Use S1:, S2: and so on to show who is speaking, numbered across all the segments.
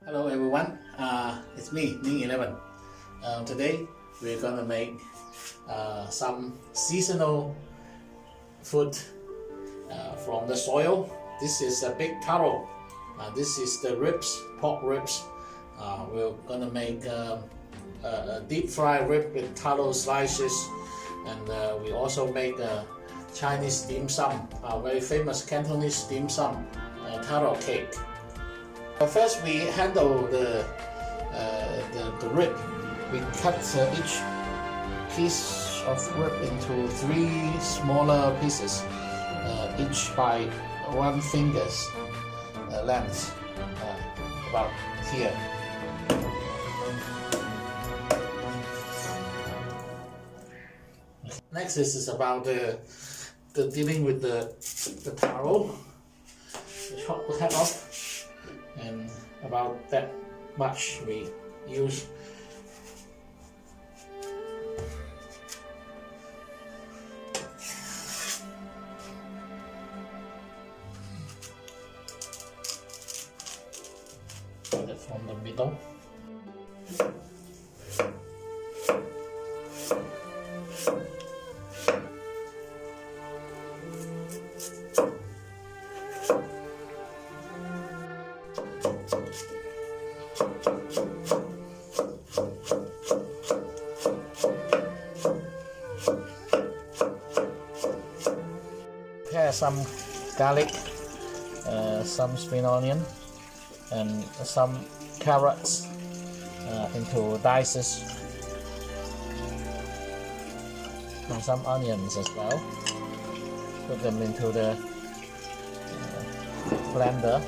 S1: Hello everyone, it's me, Ning11. Today we're gonna make some seasonal food from the soil. This is a big taro. This is the ribs, pork ribs. We're gonna make a deep fried rib with taro slices, and we also make a Chinese dim sum, a very famous Cantonese dim sum, taro cake. First, we handle the rib. We cut each piece of rib into 3 smaller pieces, each by 1 finger's length, about here. Next is about the dealing with the taro. Chop the head off. And about that much we use. Put it from the middle. Prepare some garlic, some spring onion, and some carrots into dices, and some onions as well. Put them into the blender.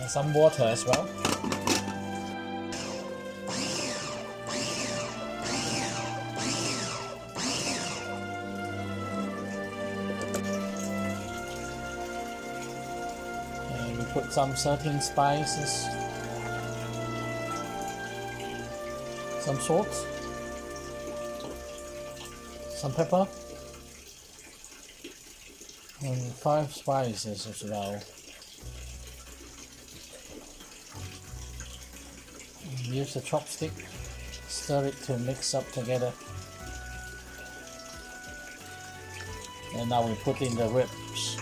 S1: And some water as well. And we put some certain spices, some salt, some pepper, and 5 spices as well. Use the chopstick, stir it to mix up together. And now we put in the ribs.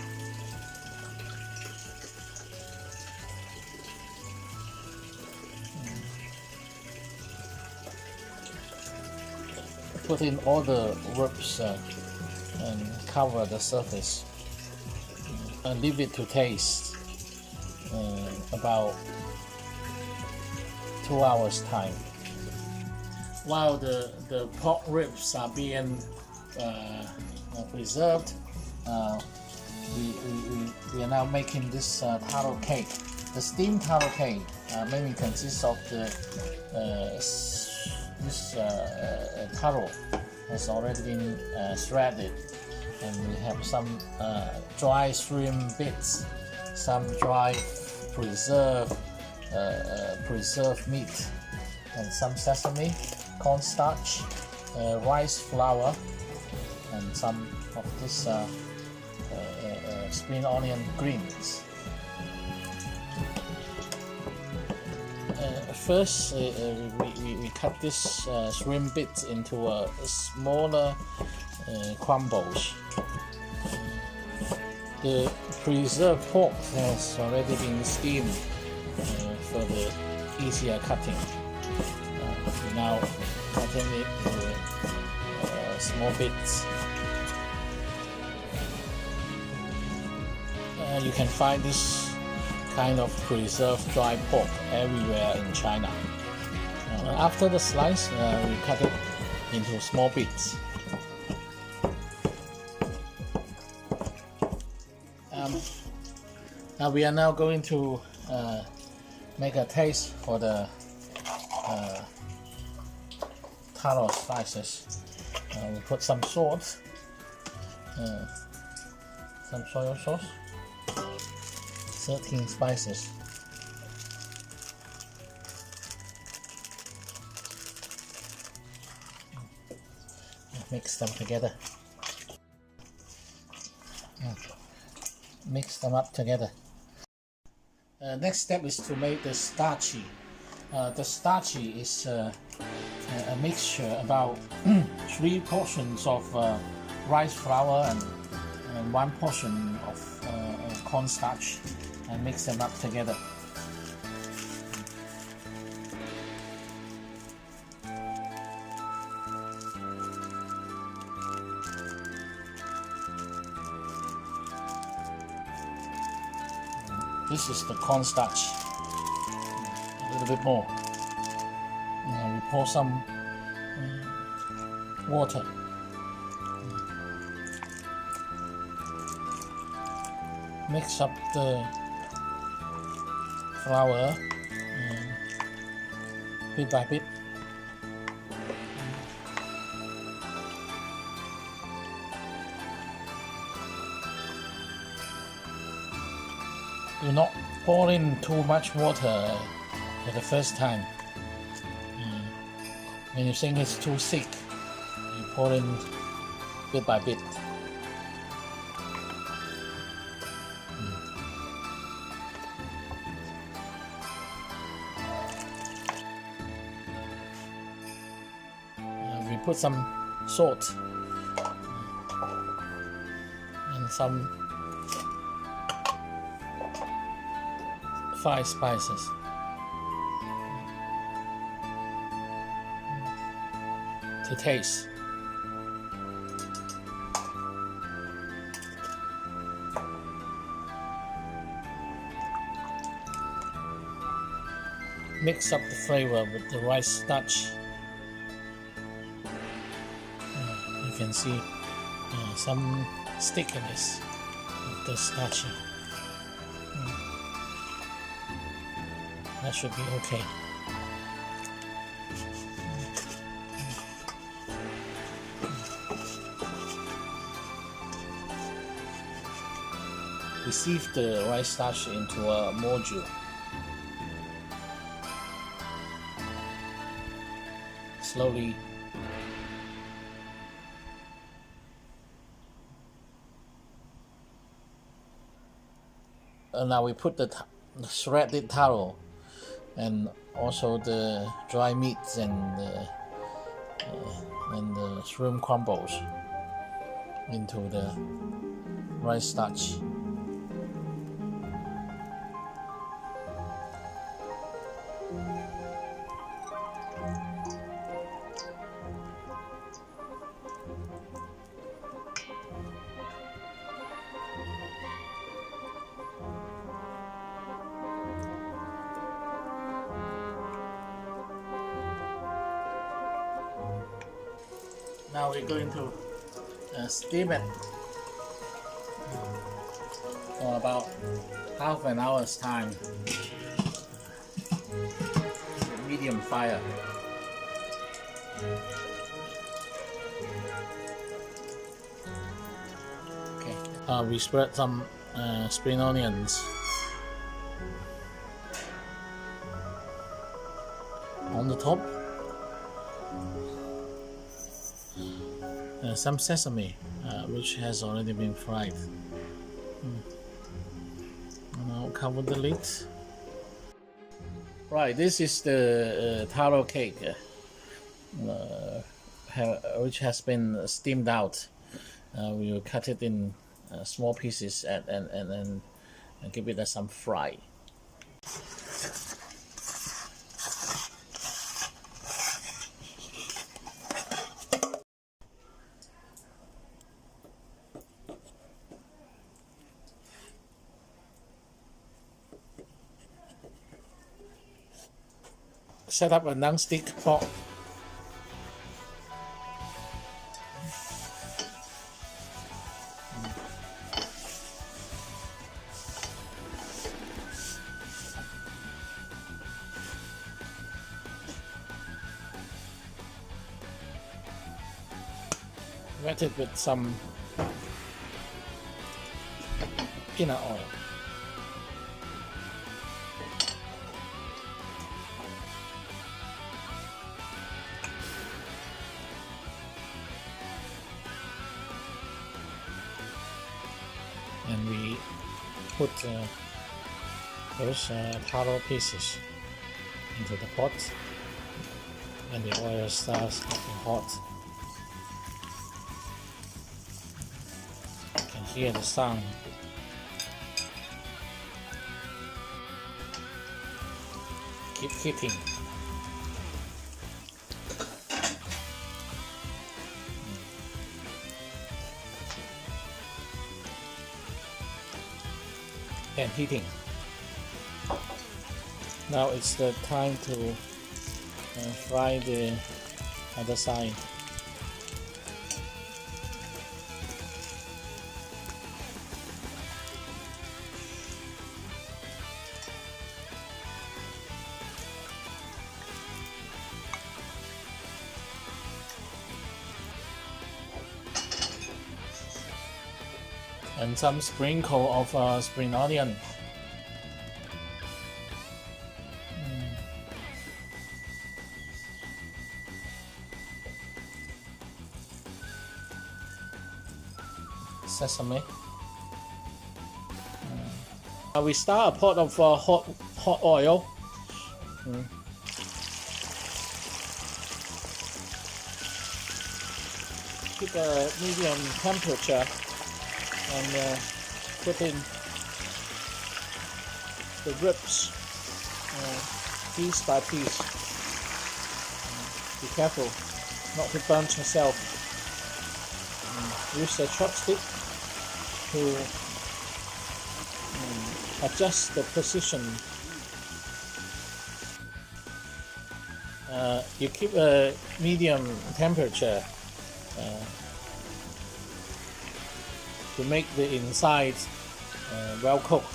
S1: Put in all the ribs and cover the surface. And leave it to taste about 2 hours time. While the pork ribs are being preserved, we are now making this taro cake. The steamed taro cake mainly consists of this taro has already been shredded, and we have some dry shrimp bits, some dry preserved meat, and some sesame, cornstarch, rice flour, and some of this spring onion greens. First, we cut this shrimp bits into smaller crumbles. The preserved pork has already been steamed for the easier cutting. We're now cutting it into small bits. You can find this kind of preserved dry pork everywhere in China. After the slice, we cut it into small bits. Now we are now going to make a taste for the taro slices. We put some salt, some soy sauce, 13 spices, mix them together. mix them up together. Next step is to make the starchy. The starchy is a mixture about 3 portions of rice flour and 1 portion of cornstarch, and mix them up together. This is the cornstarch, a little bit more. We pour some water. Mix up the flour bit by bit. Do not pour in too much water for the first time. When you think it's too thick, you pour in bit by bit. We put some salt and some 5 spices. To taste. Mix up the flavor with the rice starch. You can see some stickiness of the starchy. That should be okay. We sieve the rice starch into a module. Slowly now we put the shredded taro and also the dry meats and the shrimp crumbles into the rice starch. Now we're going to steam it for about half an hour's time. Medium fire. Okay. We spread some spring onions on the top. Some sesame, which has already been fried. Now cover the lid. Right, this is the taro cake, which has been steamed out. We will cut it in small pieces and give it some fry. Set up a non-stick pot. Wet it with some peanut oil. And we
S2: put those taro pieces into the pot, and the oil starts getting hot. You can hear the sound. Keep hitting. And heating. Now it's the time to fry the other side. And some sprinkle of spring onion. Sesame. We start a pot of hot oil. Keep a medium temperature. And put in the ribs piece by piece. Be careful not to burn yourself. Use a chopstick to adjust the position. You keep a medium temperature to make the inside well cooked.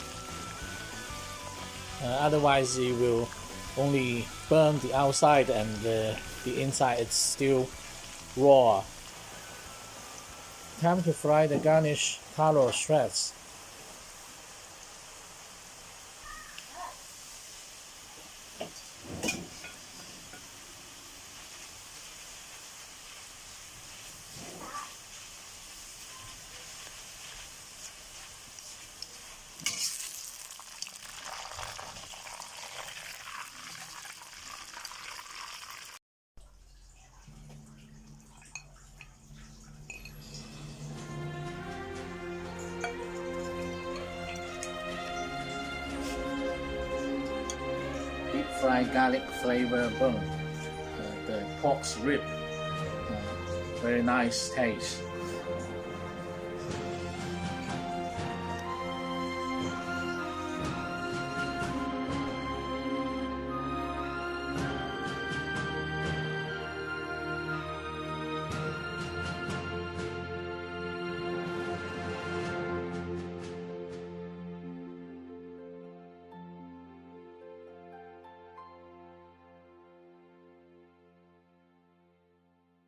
S2: Otherwise it will only burn the outside and the inside is still raw. Time to fry the garnish taro shreds.
S1: Deep fried garlic flavor bone, the pork's rib, very nice taste.